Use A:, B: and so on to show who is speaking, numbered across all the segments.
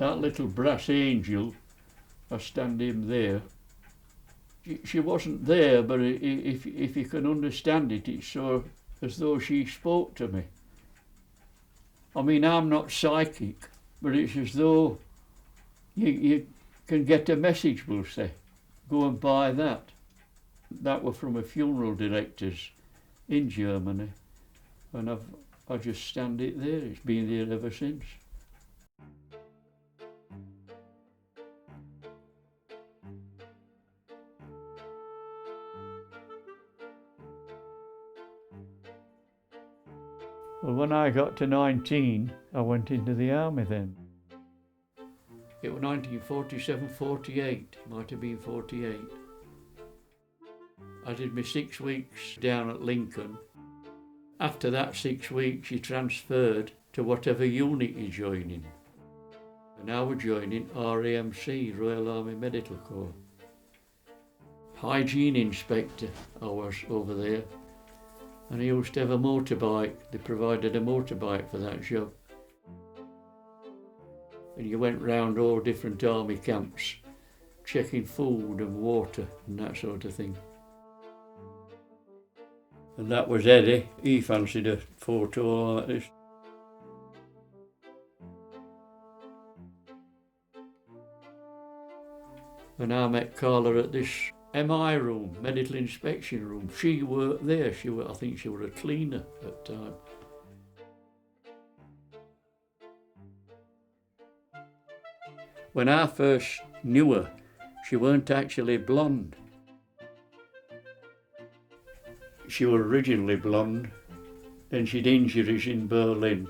A: that little brass angel, I stand him there. She wasn't there, but if you can understand it, it's so as though she spoke to me. I mean, I'm not psychic, but it's as though you can get a message, we'll say. Go and buy that. That were from a funeral director's in Germany, and I just stand it there. It's been there ever since. Well, when I got to 19, I went into the army then. It was 1947, 48, might have been 48. I did my 6 weeks down at Lincoln. After that 6 weeks, you transferred to whatever unit you join in. And I was joining RAMC, Royal Army Medical Corps. Hygiene inspector I was over there. And I used to have a motorbike. They provided a motorbike for that job. And you went round all different army camps, checking food and water and that sort of thing. And that was Eddie. He fancied a photo like this. And I met Karla at this MI room, medical inspection room. She worked there. I think she was a cleaner at the time. When I first knew her, she weren't actually blonde. She was originally blonde, then she'd injuries in Berlin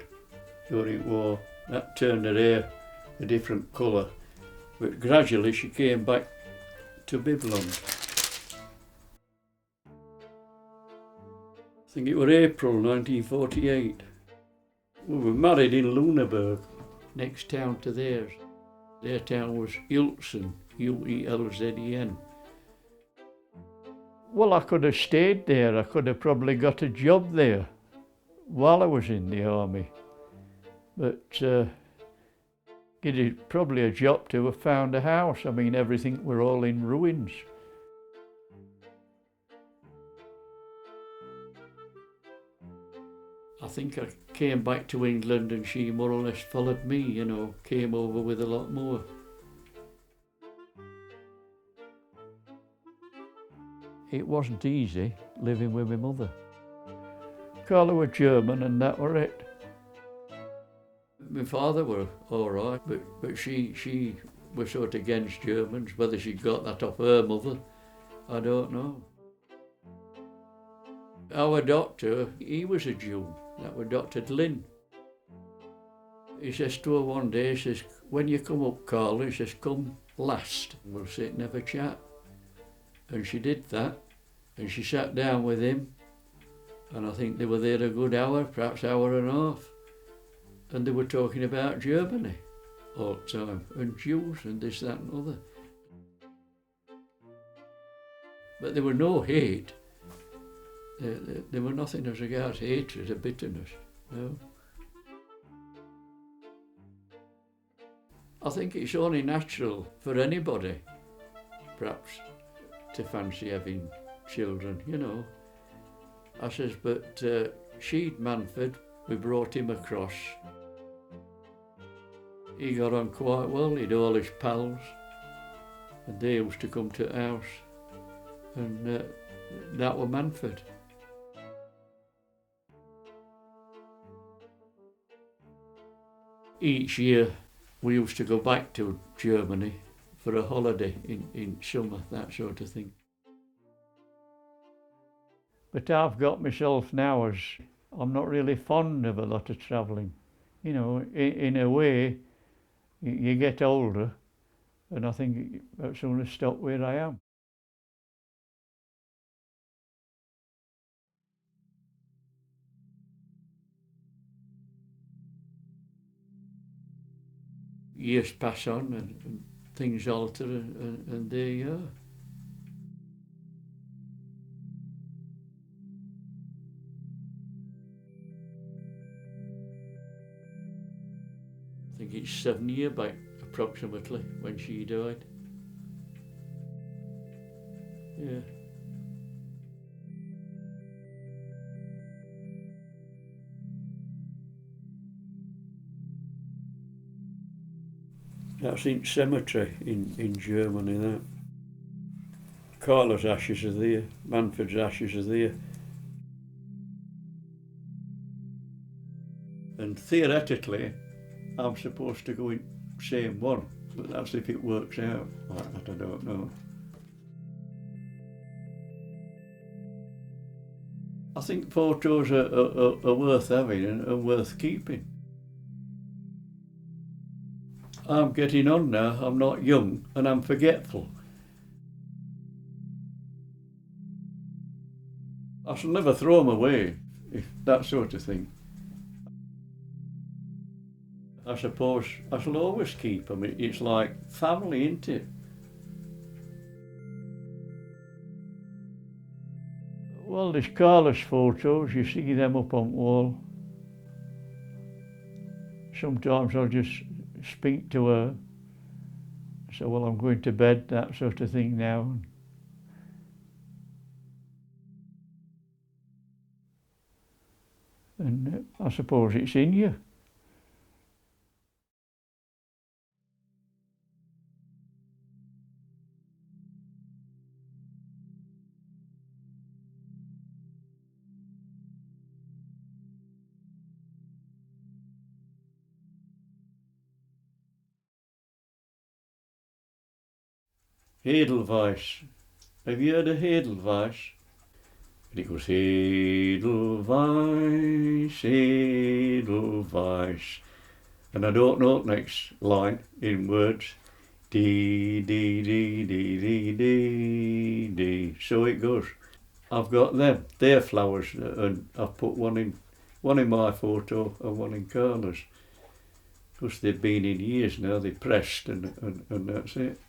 A: during war. That turned her hair a different colour, but gradually she came back to be blonde. I think it was April 1948. We were married in Lüneburg, next town to theirs. Their town was Uelzen, Uelzen. Well, I could have stayed there. I could have probably got a job there while I was in the army. But it probably a job to have found a house. I mean, everything were all in ruins. I think I came back to England and she more or less followed me, came over with a lot more. It wasn't easy living with my mother. Karla was German and that were it. My father were all right, but she was sort of against Germans. Whether she got that off her mother, I don't know. Our doctor, he was a Jew. That was Dr. Lynn. He says to her one day, he says, when you come up, Karla, he says, come last. We'll sit and have a chat. And she did that. And she sat down with him. And I think they were there a good hour, perhaps hour and a half. And they were talking about Germany all the time, and Jews and this, that and other. But there was no hate. There was nothing as regards hatred or bitterness, no. I think it's only natural for anybody, perhaps, to fancy having children, I says, but Sheed Manford, we brought him across. He got on quite well, he'd all his pals, and they used to come to the house, and that was Manford. Each year we used to go back to Germany for a holiday in summer, that sort of thing. But I've got myself now as I'm not really fond of a lot of travelling. In a way, you get older, and I think that's going to stop where I am. Years pass on and things alter, and there you are. I think it's 7 years back approximately, when she died. Yeah. That's in cemetery in Germany, that. Karla's ashes are there, Manford's ashes are there. And theoretically, I'm supposed to go in same one, but that's if it works out. Like that, I don't know. I think photos are worth having and worth keeping. I'm getting on now, I'm not young, and I'm forgetful. I shall never throw them away, if that sort of thing. I suppose I shall always keep them. It's like family, isn't it? Well, there's Karla's photos, you see them up on the wall. Sometimes I'll just speak to her, say, well, I'm going to bed, that sort of thing now. And I suppose it's in you. Edelweiss. Have you heard of Edelweiss? And it goes Edelweiss, Edelweiss. And I don't know the next line in words. Dee, dee, dee, dee, dee, dee, dee. So it goes. I've got them. They're flowers, and I've put one in my photo and one in Karla's. Because they've been in years now, they're pressed and that's it.